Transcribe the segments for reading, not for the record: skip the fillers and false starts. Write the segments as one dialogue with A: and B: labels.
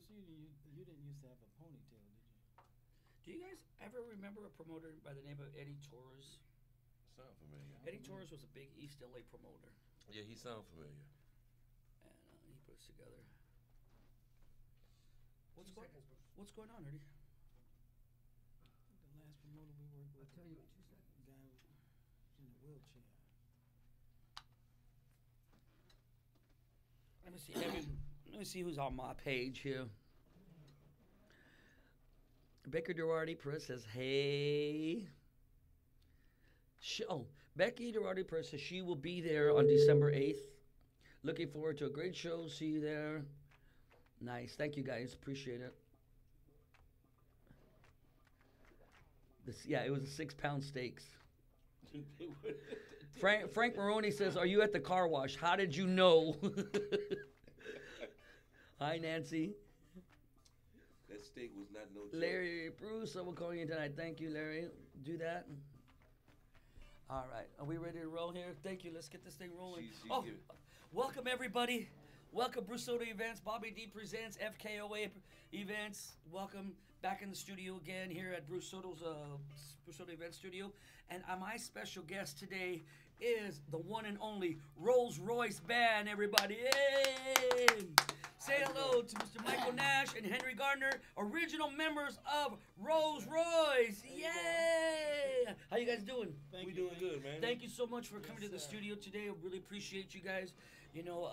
A: Bruce, you didn't used to have a ponytail, did you?
B: Do you guys ever remember a promoter by the name of Eddie Torres?
C: Sound familiar.
B: Eddie Torres was a big East LA promoter,
C: Yeah, he sound familiar.
B: and he put us together. What's
D: 2
B: going
D: seconds, Bruce.
B: What's going on, Eddie?
A: The last promoter we worked with,
D: I'll tell you in 2 seconds.
A: the guy was in a wheelchair.
B: Let me see. Let me see who's on my page here. Baker Duarte Press says, "Hey." Becky Duarte Press says she will be there on December 8th. Looking forward to a great show. See you there. Nice. Thank you guys. Appreciate it. It was a 6-pound steaks. Frank Maroney says, "Are you at the car wash? How did you know?" Hi, Nancy.
C: That steak was not no joke.
B: Larry Bruce, I will call you tonight. Thank you, Larry. Do that. All right. Are we ready to roll here? Thank you. Let's get this thing rolling. Welcome, everybody. Welcome, Bruce Soto Events. Bobby D presents FKOA Events. Welcome back in the studio again here at Bruce Soto's Bruce Soto Events Studio. And my special guest today is the one and only Rose Royce Band, everybody. Yay! Say hello to Mr. Michael Nash and Henry Gardner, original members of Rose Royce. Yay! How you guys doing?
C: We doing good, man.
B: Thank you so much for coming to the studio today. I really appreciate you guys. You know,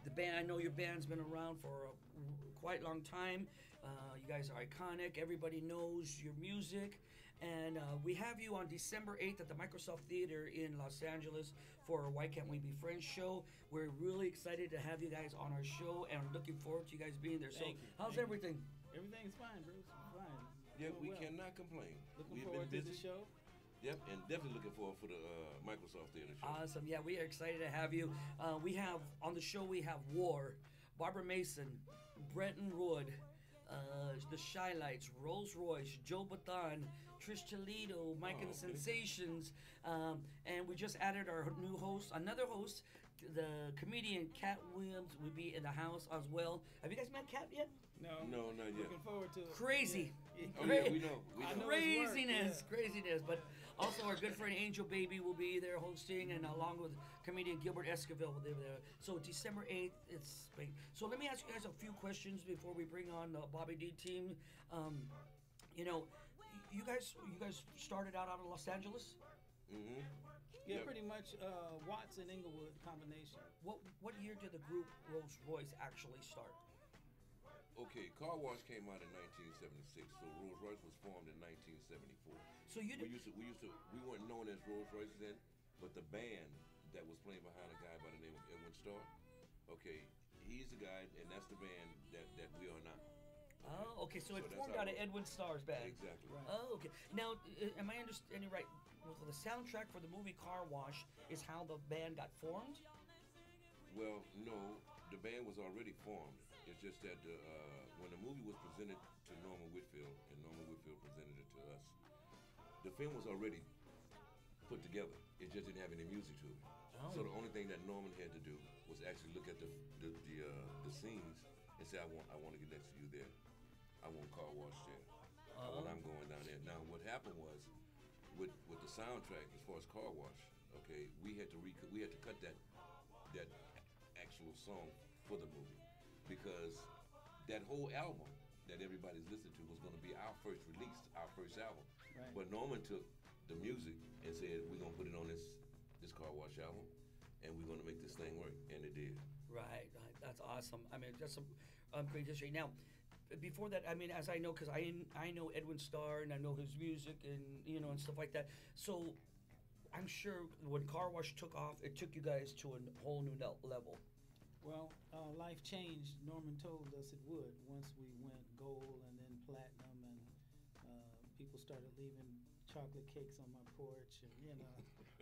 B: the band, I know your band's been around for a quite long time. You guys are iconic. Everybody knows your music. And we have you on December 8th at the Microsoft Theater in Los Angeles for our Why Can't We Be Friends show. We're really excited to have you guys on our show, and I'm looking forward to you guys being there. So, how's everything?
A: Everything's fine, Bruce. Fine.
C: Yeah, we
A: well.
C: cannot complain.
A: Looking
C: We've
A: forward
C: been
A: to the
C: busy.
A: show.
C: Yep, and definitely looking forward for the Microsoft Theater show.
B: Awesome. Yeah, we are excited to have you. We have, on the show, we have War, Barbara Mason, Brenton Wood, the Shy Lights, Rose Royce, Joe Baton, Trish Toledo, Mike and the Sensations, and we just added our new host, another host, the comedian Cat Williams will be in the house as well. Have you guys met Cat yet?
A: No,
C: not yet.
A: Looking forward to it.
B: Crazy.
A: Yeah.
C: Oh yeah, we know. We
A: I
C: know.
A: know.
B: Craziness. But also our good friend Angel Baby will be there hosting, and along with comedian Gilbert Esquivel will be there. So December 8th, it's big. So let me ask you guys a few questions before we bring on the Bobby D team. You know, you guys started out of Los Angeles.
C: Mm-hmm.
A: Yeah,
C: Yep.
A: pretty much Watts and Inglewood combination.
B: What year did the group Rose Royce actually start?
C: Okay, Car Wash came out in 1976, so Rose Royce was formed in 1974.
B: So you did.
C: We weren't known as Rose Royce then, but the band that was playing behind a guy by the name of Edwin Starr, okay, he's the guy, and that's the band that we are now.
B: Oh, okay. So it
C: that's
B: formed
C: how
B: out of
C: it-
B: Edwin Starr's band.
C: Exactly.
A: Right.
B: Oh, okay. Now, am I understanding right? Well, the soundtrack for the movie Car Wash is how the band got formed.
C: Well, no, the band was already formed. It's just that when the movie was presented to Norman Whitfield, and Norman Whitfield presented it to us, the film was already put together. It just didn't have any music to it.
B: Oh.
C: So the only thing that Norman had to do was actually look at the scenes and say, I want to get next to you there. I want Car Wash there. When I'm going down there. Now, what happened was with the soundtrack as far as Car Wash, okay, we had to cut that actual song for the movie, because that whole album that everybody's listening to was going to be our first release, our first album.
A: Right.
C: But Norman took the music and said, we're going to put it on this Car Wash album, and we're going to make this thing work, and it did.
B: Right. That's awesome. I mean, that's some great history. Now, before that, I mean, as I know, because I know Edwin Starr and I know his music and and stuff like that. So I'm sure when Car Wash took off, it took you guys to a whole new level.
A: Well, life changed. Norman told us it would once we went gold and then platinum, and people started leaving chocolate cakes on my porch, and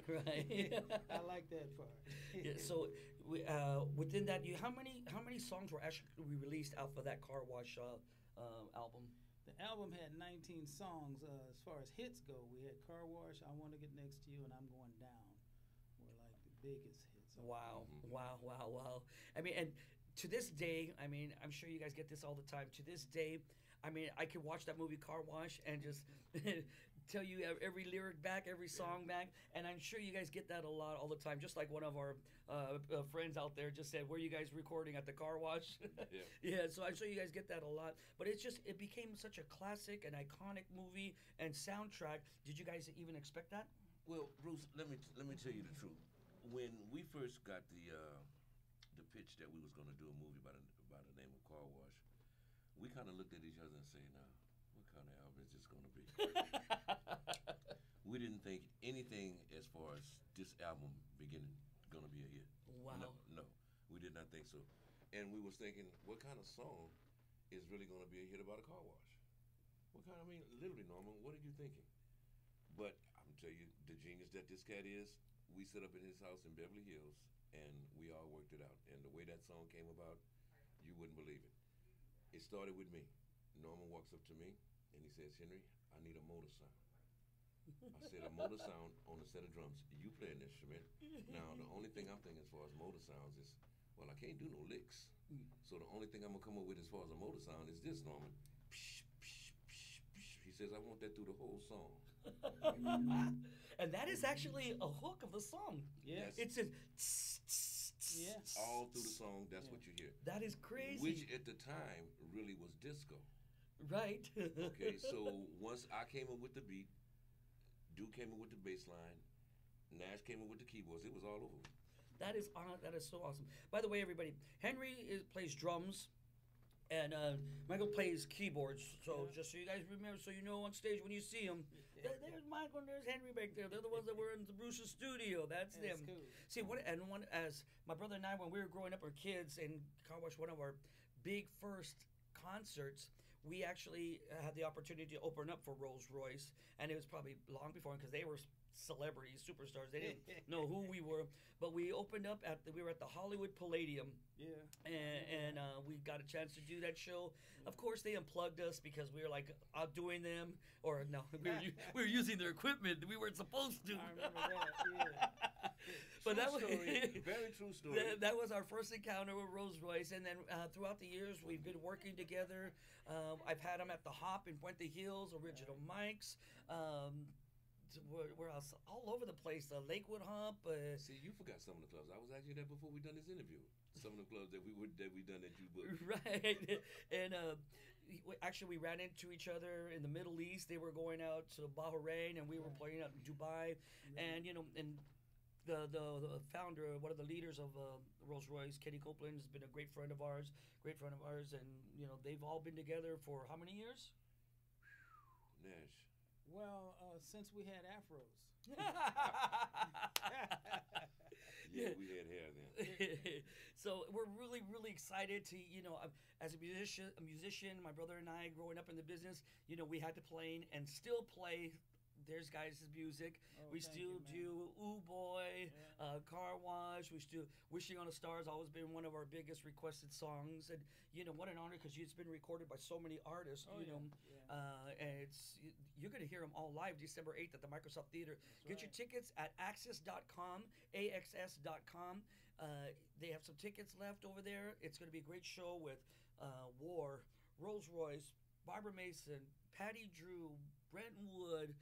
B: Right.
A: I like that part.
B: Yeah, so within that, how many songs were actually released out for that Car Wash album?
A: The album had 19 songs. As far as hits go, we had Car Wash, I Want to Get Next to You, and I'm Going Down were like the biggest hits.
B: Wow. I mean, and to this day, I mean, I'm sure you guys get this all the time. To this day, I mean, I could watch that movie Car Wash and just tell you every lyric back, every song back, and I'm sure you guys get that a lot all the time. Just like one of our friends out there just said, "Where you guys recording at the car wash?"
C: Yeah.
B: Yeah, so I'm sure you guys get that a lot. But it became such a classic, an iconic movie and soundtrack. Did you guys even expect that?
C: Well, Bruce, let me tell you the truth. When we first got the pitch that we was going to do a movie by the name of Car Wash, we kind of looked at each other and say, "Now, what kind of album is this going to be?" We didn't think anything as far as this album beginning going to be a hit.
B: Wow.
C: No, we did not think so. And we was thinking, what kind of song is really going to be a hit about a car wash? What kind? I mean, literally, Norman, what are you thinking? But I'm tell you, the genius that this cat is, we set up in his house in Beverly Hills, and we all worked it out. And the way that song came about, you wouldn't believe it. It started with me. Norman walks up to me, and he says, "Henry, I need a motor sound." I said, "A motor sound on a set of drums. You play an instrument." Now, the only thing I'm thinking as far as motor sounds is, well, I can't do no licks. So the only thing I'm going to come up with as far as a motor sound is this, Norman. Psh, psh, psh, psh. He says, "I want that through the whole song."
B: And that is actually a hook of the song.
A: Yes.
B: It's a
A: Yes.
C: All through the song, that's what you hear.
B: That is crazy.
C: Which at the time really was disco.
B: Right.
C: Okay, so once I came up with the beat, Duke came in with the bass line, Nash came in with the keyboards, it was all over.
B: That is so awesome. By the way, everybody, Henry plays drums, and Michael plays keyboards. So just so you guys remember, so you know on stage when you see them, there's Michael and there's Henry back there. They're the ones that were in the Bruce's studio. That's them.
A: Cool.
B: See, as my brother and I, when we were growing up, our kids, and Car Wash, one of our big first concerts, we actually had the opportunity to open up for Rose Royce, and it was probably long before because they were celebrities, superstars. They didn't know who we were, but we opened up we were at the Hollywood Palladium.
A: Yeah.
B: And we got a chance to do that show. Of course, they unplugged us because we were like outdoing them, or no, we were using their equipment. We weren't supposed to.
A: I remember that. Yeah.
B: But that was
C: very true story.
B: That was our first encounter with Rose Royce, and then throughout the years we've been working together. I've had them at the Hop in Puente Hills, Original Mics. Where else? All over the place. Lakewood Hop.
C: See, you forgot some of the clubs. I was actually there before we done this interview. Some of the clubs that we done that you booked.
B: Right, and actually we ran into each other in the Middle East. They were going out to Bahrain, and we were playing out in Dubai, and and the founder, one of the leaders of Rose Royce, Kenny Copeland, has been a great friend of ours, and they've all been together for how many years?
C: Nash.
A: Well, since we had afros.
C: Yeah, we had hair then.
B: So we're really, really excited to, as a musician, my brother and I, growing up in the business, we had to play and still play there's guys' music. We still do Ooh Boy, Car Wash. We still Wishing on a Star has always been one of our biggest requested songs, and what an honor because it's been recorded by so many artists. And you're gonna hear them all live December 8th at the Microsoft Theater. Get your tickets at axs.com, axs.com. They have some tickets left over there. It's gonna be a great show with War, Rose Royce, Barbara Mason, Patty Drew, Brent Wood,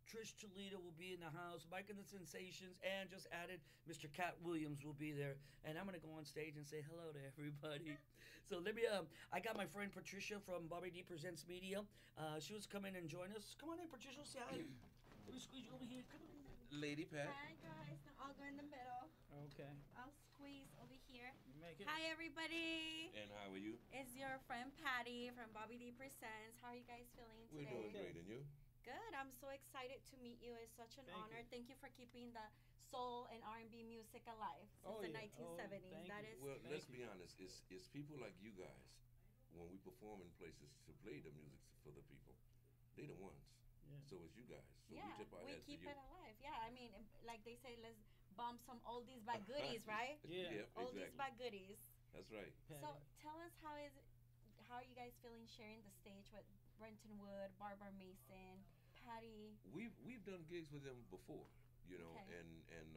B: Trish Toledo will be in the house, Mike and the Sensations, and just added Mr. Cat Williams will be there. And I'm going to go on stage and say hello to everybody. So let me, I got my friend Patricia from Bobby D Presents Media. She was come in and join us. Come on in, Patricia, say hi. Let me squeeze you over here. Come on.
C: Lady Pat.
D: Hi guys, now I'll go in the middle.
A: Okay.
D: I'll squeeze over here.
A: You make it.
D: Hi everybody.
C: And how are you?
D: It's your friend Patty from Bobby D Presents. How are you guys feeling
C: We're
D: today?
C: doing great, and you?
D: Good. I'm so excited to meet you. It's such an honor. Thank you for keeping the soul and R&B music alive since the 1970s.
A: Thank
D: That
A: you.
D: is
C: Well, let's be honest. It's people like you guys, when we perform in places to play the music for the people, they the ones.
A: Yeah.
C: So it's you guys. So
D: yeah,
C: we tip our
D: we
C: hats
D: keep
C: to you.
D: it alive. Yeah, I mean, like they say, let's bump some oldies but goodies, right?
A: Yeah.
D: Oldies
C: exactly.
D: but goodies.
C: That's right.
D: So tell us how are you guys feeling sharing the stage with Brenton Wood, Barbara Mason, Patty?
C: We've done gigs with them before,
D: Okay.
C: and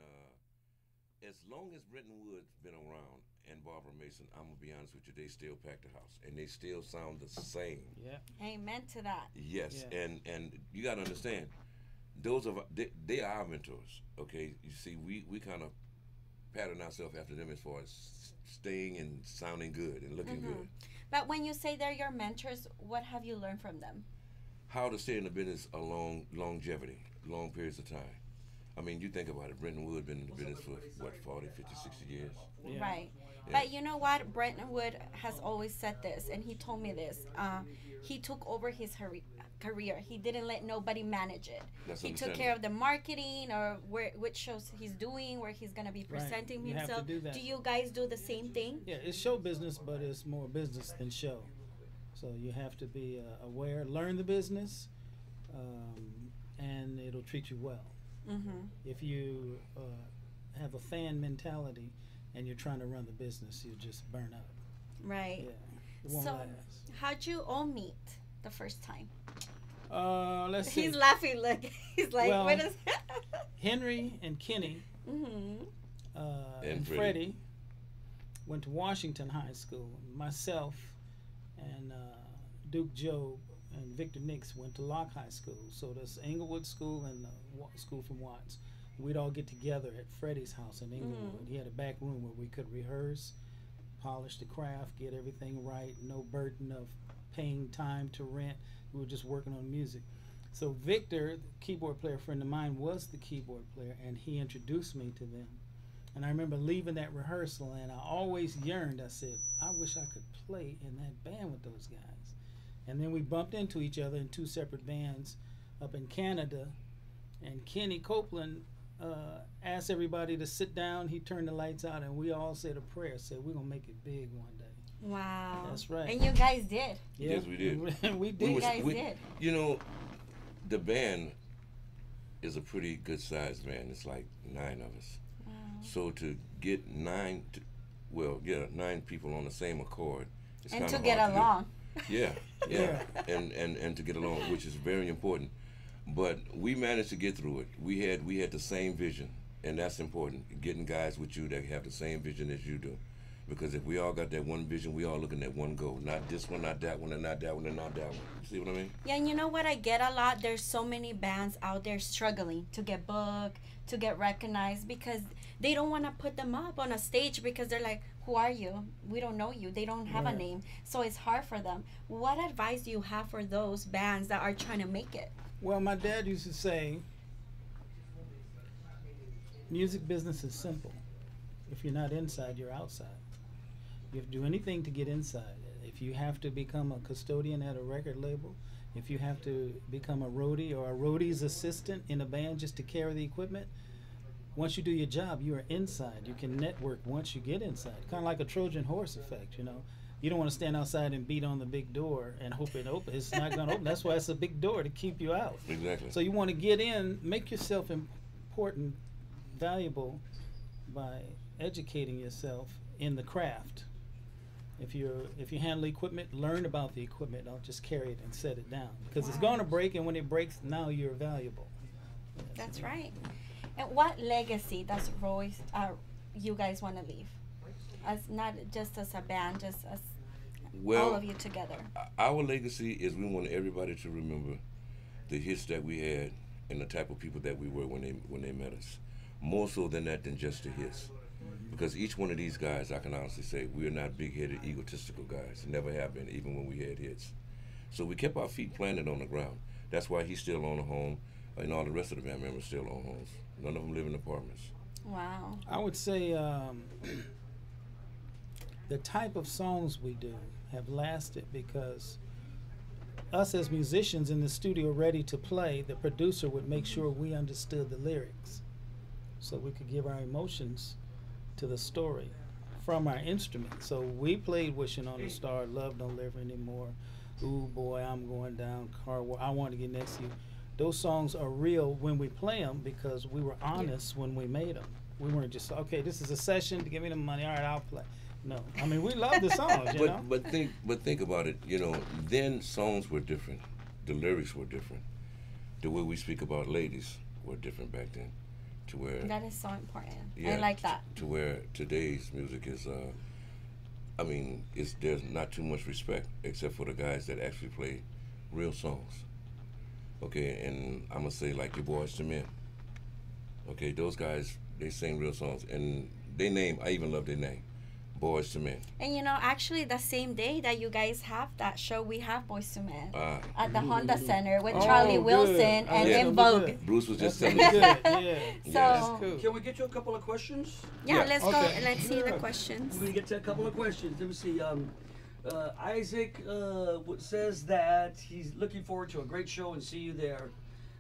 C: as long as Brenton Wood's been around and Barbara Mason, I'm gonna be honest with you, they still pack the house and they still sound the same.
A: Yeah.
D: Amen to that.
C: Yes,
A: Yeah.
C: and you gotta understand, they are our mentors. Okay, you see, we kind of pattern ourselves after them as far as staying and sounding good and looking good.
D: But when you say they're your mentors, what have you learned from them?
C: How to stay in the business a longevity, long periods of time. I mean, you think about it, Brenton Wood been in the business for, what, 40, 50, 60 years?
A: Yeah.
D: Right.
C: Yeah.
D: But you know what? Brenton Wood has always said this, and he told me this. He took over his career. He didn't let nobody manage it.
C: That's
D: He took
C: understandable.
D: care of the marketing or which shows he's doing, where he's going to be
A: Right.
D: presenting
A: You have to
D: himself.
A: do that.
D: Do you guys do the same thing?
A: Yeah, it's show business, but it's more business than show. So you have to be aware, learn the business, and it'll treat you well. If you have a fan mentality and you're trying to run the business, you just burn out.
D: Right.
A: Yeah, it won't
D: So,
A: last.
D: how'd you all meet the first time?
A: Let's see.
D: He's laughing. Look, he's like,
A: Well,
D: what is?
A: Henry and Kenny and Freddie went to Washington High School. Myself and Duke Job and Victor Nix went to Locke High School. So there's Englewood School and school from Watts. We'd all get together at Freddie's house in Englewood. He had a back room where we could rehearse, polish the craft, get everything right, no burden of paying time to rent. We were just working on music. So Victor, the keyboard player friend of mine, was the keyboard player, and he introduced me to them. And I remember leaving that rehearsal, and I always yearned. I said, I wish I could play in that band with those guys. And then we bumped into each other in two separate bands up in Canada. And Kenny Copeland asked everybody to sit down. He turned the lights out, and we all said a prayer, said, we're going to make it big one day.
D: Wow.
A: That's right.
D: And you guys did.
A: Yeah,
C: Yes, we did.
A: we did.
D: You guys did.
C: You know, the band is a pretty good sized band. It's like 9 of us.
D: Wow.
C: So to get 9 people on the same accord, it's
D: And
C: kind
D: to
C: of
D: get
C: hard
D: along.
C: to do. Yeah. And to get along, which is very important. But we managed to get through it. We had the same vision, and that's important. Getting guys with you that have the same vision as you do. Because if we all got that one vision, we all looking at one goal. Not this one, not that one, and not that one, and not that one. You see what I mean?
D: Yeah, and you know what I get a lot? There's so many bands out there struggling to get booked, to get recognized, because they don't want to put them up on a stage because they're like, who are you? We don't know you. They don't have a
A: Right.
D: name. So it's hard for them. What advice do you have for those bands that are trying to make it?
A: Well, my dad used to say, music business is simple. If you're not inside, you're outside. You have to do anything to get inside. If you have to become a custodian at a record label, if you have to become a roadie or a roadie's assistant in a band just to carry the equipment, once you do your job, you are inside. You can network once you get inside. Kind of like a Trojan horse effect, you know. You don't want to stand outside and beat on the big door and hope it opens. It's not going to open. That's why it's a big door, to keep you out.
C: Exactly.
A: So you want to get in, make yourself important, valuable by educating yourself in the craft. If you handle equipment, learn about the equipment. Don't just carry it and set it down, because it's going to break, and when it breaks, now you're valuable.
D: That's right. And what legacy does Royce, you guys want to leave? As not just as a band, just as all of you together.
C: Our legacy is we want everybody to remember the hits that we had and the type of people that we were when they met us. More so than that, than just the hits. Because each one of these guys, I can honestly say, we're not big-headed, egotistical guys. Never have been, even when we had hits. So we kept our feet planted on the ground. That's why he's still on a home, and all the rest of the band members still on homes. None of them live in apartments.
D: Wow.
A: I would say the type of songs we do have lasted because us as musicians in the studio ready to play, the producer would make sure we understood the lyrics so we could give our emotions to the story from our instrument. So we played Wishing on a Star, Love Don't Live Anymore, Ooh Boy, I'm Going Down, Car War, I Want to Get Next to You. Those songs are real when we play them because we were honest when we made them. We weren't just, okay, this is a session to give me the money, all right, I'll play. No, I mean, we love the songs, you know?
C: But think about it, you know, then songs were different. The lyrics were different. The way we speak about ladies were different back then. to where
D: that is so important.
C: yeah,
D: I like that.
C: To where today's music is, I mean, there's not too much respect except for the guys that actually play real songs. Okay, and I'm gonna say like your Boys to Men. Okay, those guys, they sing real songs, and they name, I even love their name, Boys to Men.
D: And you know, actually, the same day that you guys have that show, we have Boys to Men at the
C: Mm-hmm.
D: Honda Center with Charlie Wilson and
C: Yeah.
D: In Vogue.
C: Bruce was just telling
A: Good.
C: me.
A: Yeah.
D: So
C: Yes.
A: Cool.
B: Can we get to a couple of questions?
D: yeah,
C: Yeah.
D: let's go.
A: Okay.
D: Let's see the
A: Sure.
D: questions.
B: We get to a couple of questions. Let me see. Isaac says that he's looking forward to a great show and see you there.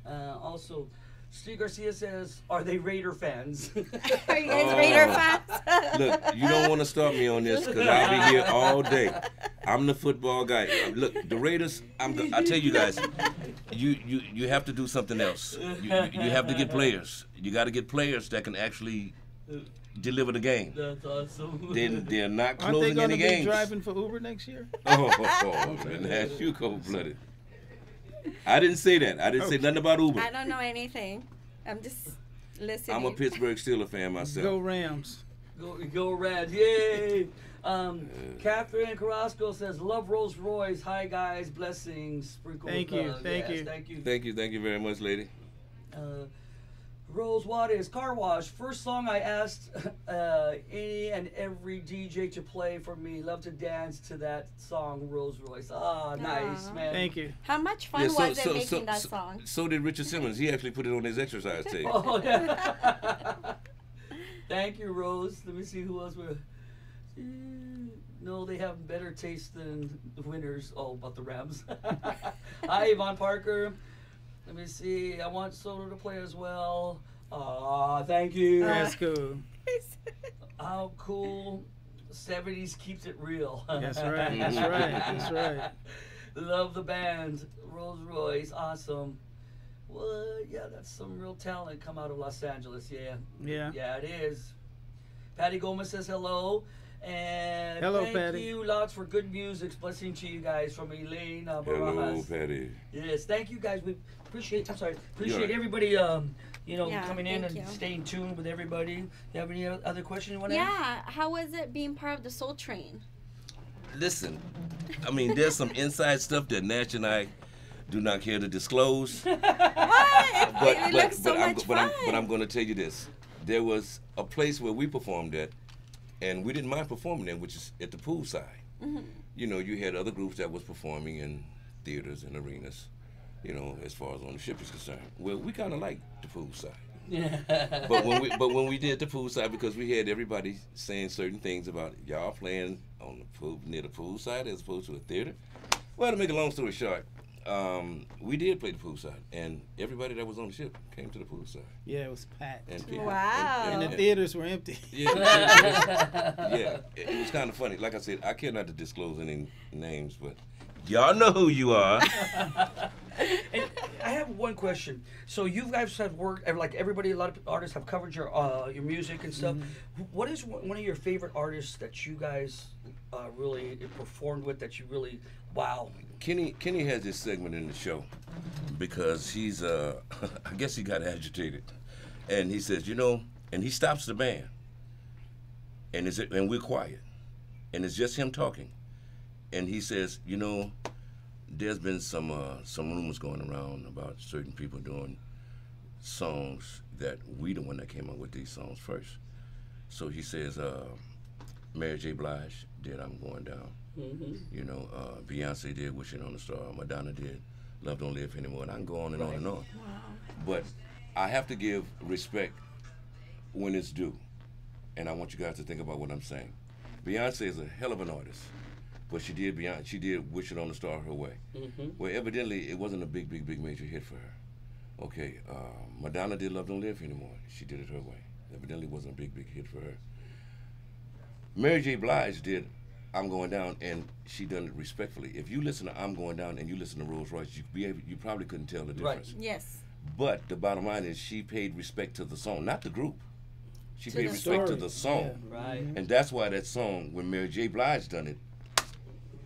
B: Also, Steve Garcia says, "Are they Raider fans?"
D: Are you guys Raider fans?
C: Look, you don't want to start me on this because I'll be here all day. I'm the football guy. Look, the Raiders. I tell you guys, you have to do something else. You have to get players. You got to get players that can actually deliver the game.
B: That's awesome.
C: They're not
A: Aren't they
C: closing
A: going to
C: any
A: be
C: games.
A: driving for Uber next year?
C: Man, you cold-blooded. I didn't say that. I didn't say nothing about Uber.
D: I don't know anything. I'm just listening.
C: I'm a Pittsburgh Steelers fan myself.
A: Go Rams.
B: Go Reds! Yay! Catherine Carrasco says, "Love Rose Royce. Hi guys, blessings. Sprinkle
A: Thank
B: with
A: you,
B: love."
A: thank
B: Yes,
A: you.
B: thank you.
C: Thank you very much, lady.
B: Rose, what is Car Wash? First song I asked any and every DJ to play for me. Love to dance to that song, Rose Royce. Ah, nice,
D: Aw.
B: man.
A: Thank you.
D: How much fun
C: Yeah,
D: was it making that song?
C: So did Richard Simmons. He actually put it on his exercise tape.
B: Oh, yeah. Thank you, Rose. Let me see who else we're. No, they have better taste than the winners. Oh, about the Rams. Hi, Yvonne Parker. Let me see. I want Soto to play as well. Aw, thank you.
A: That's cool.
B: How cool. 70s keeps it real.
A: That's right. That's right. That's right.
B: Love the band. Rose Royce. Awesome. Well, yeah, that's some real talent come out of Los Angeles. Yeah.
A: Yeah.
B: Yeah, it is. Patty Gomez says hello. And
A: Hello,
B: thank
A: Patty.
B: you lots for good music. Blessing to you guys from Elaine
C: Hello,
B: Barajas.
C: Patty.
B: Yes, thank you guys. We appreciate. I'm sorry.
C: You're
B: Appreciate
C: right.
B: everybody.
D: Yeah,
B: Coming in
D: thank
B: and
D: you.
B: staying tuned with everybody. You have any other questions you want to
D: Yeah, how was it being part of the Soul Train?
C: Listen, I mean, there's some inside stuff that Nash and I do not care to disclose.
D: What? It looks so much fun.
C: But I'm going to tell you this. There was a place where we performed at, and we didn't mind performing there, which is at the poolside.
D: Mm-hmm.
C: You know, you had other groups that was performing in theaters and arenas, you know, as far as on the ship is concerned. Well, we kind of like the poolside.
B: Yeah.
C: But when we did the poolside, because we had everybody saying certain things about y'all playing on the pool near the poolside as opposed to a theater. Well, to make a long story short, we did play the poolside, and everybody that was on the ship came to the poolside.
A: Yeah, it was packed.
C: And
D: Wow.
A: And the theaters were empty.
C: Yeah, it was kind of funny. Like I said, I care not to disclose any names, but y'all know who you are.
B: And I have one question. So you guys have worked, like everybody, a lot of artists have covered your music and stuff.
A: Mm-hmm.
B: What is one of your favorite artists that you guys really performed with that you really, wow?
C: Kenny has this segment in the show because he's, I guess he got agitated. And he says, you know, and he stops the band. And we're quiet. And it's just him talking. And he says, you know, there's been some rumors going around about certain people doing songs that we the one that came up with these songs first. So he says, Mary J. Blige did I'm Going Down.
B: Mm-hmm.
C: You know, Beyonce did Wishing on a Star. Madonna did Love Don't Live Anymore. And I can go on and on and on.
D: Wow.
C: But I have to give respect when it's due. And I want you guys to think about what I'm saying. Beyonce is a hell of an artist. But she did Wishing on a Star her way.
B: Mm-hmm.
C: Well, evidently, it wasn't a big major hit for her. Okay, Madonna did Love Don't Live Anymore. She did it her way. Evidently, it wasn't a big hit for her. Mary J. Blige did I'm Going Down, and she done it respectfully. If you listen to I'm Going Down and you listen to Rose Royce, you probably couldn't tell the difference.
B: Right.
D: Yes.
C: But the bottom line is she paid respect to the song, not the group. She
D: To
C: paid
D: the
C: respect to
A: story.
C: the song.
A: Yeah.
B: Right.
C: And that's why that song, when Mary J. Blige done it,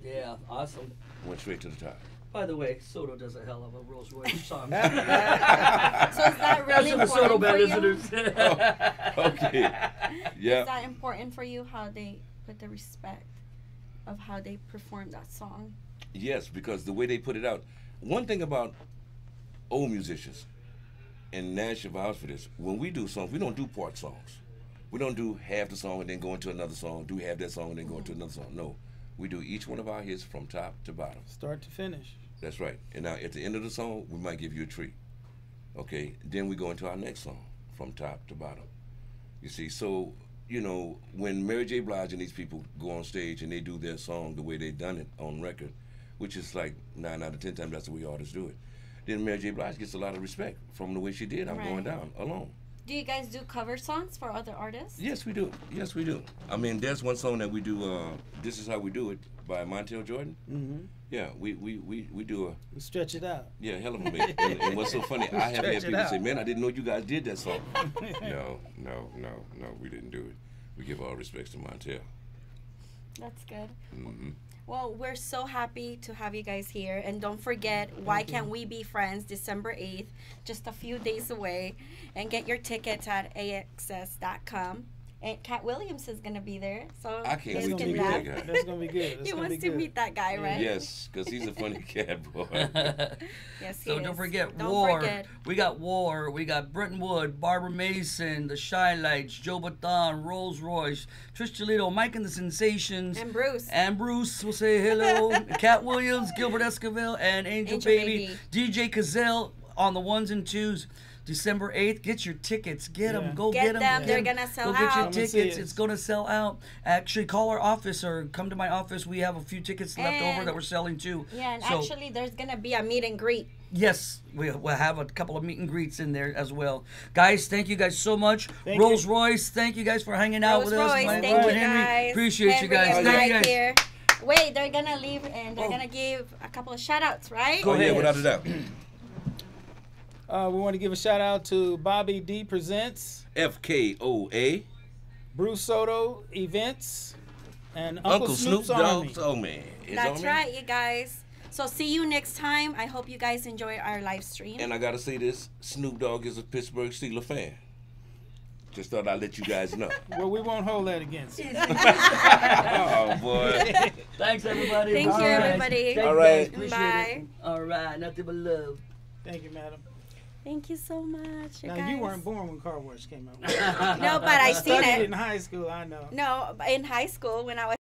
B: Yeah. Awesome.
C: went straight to the top.
B: By the way, Soto does a hell of a Rose Royce song.
D: So is that really
B: That's for the Soto
D: important
B: band
D: for you?
B: listeners.
C: Okay. Yeah.
D: Is that important for you, how they put the respect of how they perform that song?
C: Yes, because the way they put it out. One thing about old musicians, and Nash should vouch for this, when we do songs, we don't do part songs. We don't do half the song and then go into another song, do half that song and then go into another song. No. We do each one of our hits from top to bottom.
A: Start to finish.
C: That's right. And now at the end of the song, we might give you a treat. Okay? Then we go into our next song from top to bottom. You see, so, you know, when Mary J. Blige and these people go on stage and they do their song the way they done it on record, which is like 9 out of 10 times that's the way artists do it, then Mary J. Blige gets a lot of respect from the way she did I'm Going Down alone.
D: Do you guys do cover songs for other artists?
C: Yes, we do. Yes, we do. I mean, there's one song that we do, This Is How We Do It by Montel Jordan.
A: Mm-hmm.
C: Yeah, we do a...
A: We stretch it out.
C: Yeah, hell of a mix. And what's so funny, I have had people say, man, I didn't know you guys did that song. No, we didn't do it. We give all respects to Montel.
D: That's good.
C: Mm-hmm.
D: Well, we're so happy to have you guys here. And don't forget, Why Can't We Be Friends, December 8th, just a few days away. And get your tickets at axs.com. And Cat Williams is going to be there. So
C: I can't wait to meet that guy.
A: That's going to be good.
D: He wants to meet that guy, right?
C: Yes, because he's a funny cat, boy.
D: Yes, he
B: So
D: is.
B: don't forget
D: Don't
B: War.
D: forget.
B: We got War. We got Britton Wood, Barbara Mason, The Shy Lights, Joe Baton, Rose Royce, Trish Toledo, Mike and the Sensations.
D: And Bruce.
B: And Bruce will say hello. Cat Williams, Gilbert Esquivel, and Angel Baby. DJ Cazell on the ones and twos. December 8th, get your tickets. Get them. Go get them.
D: Get them. They're going to sell
B: Go
D: out.
B: get your
A: Come and see
B: tickets.
A: us.
B: It's going to sell out. Actually, call our office or come to my office. We have a few tickets left over
D: And-
B: that we're selling too.
D: Yeah, and
B: So-
D: actually, there's going to be a meet and greet.
B: Yes, we'll have a couple of meet and greets in there as well. Guys, thank you guys so much.
A: Thank
B: Rose
A: you.
B: Royce, thank you guys for hanging out
D: Rose
B: with us.
D: Royce,
B: My
D: thank
B: boy
D: you
B: Henry,
D: guys.
B: appreciate you
D: Henry
B: guys.
D: is
B: Thank
D: right
B: you guys.
D: here. Wait, they're going to leave and they're going to give a couple of shout outs, right?
B: Go
C: Oh, yeah,
B: ahead.
C: without a doubt.
A: We want to give a shout out to Bobby D Presents,
C: FKOA.
A: Bruce Soto Events, and
C: Uncle Snoop
A: Snoop's
C: Dogg.
A: Army.
C: Oh, man. It's
D: That's
C: on me.
D: right, you guys. So see you next time. I hope you guys enjoy our live stream.
C: And I got to say this, Snoop Dogg is a Pittsburgh Steelers fan. Just thought I'd let you guys know.
A: Well, we won't hold that against you.
C: Oh, boy.
B: Thanks, everybody.
D: Thank you,
B: All right.
D: everybody.
B: Thank you,
C: All
B: guys.
C: right.
B: Appreciate
D: Bye.
B: it. All right. Nothing but love.
A: Thank you, madam.
D: Thank you so much, you
A: Now,
D: guys.
A: you weren't born when Car Wash came out.
D: No, but I seen
A: Studied
D: it.
A: in high school, I know.
D: No, in high school when I was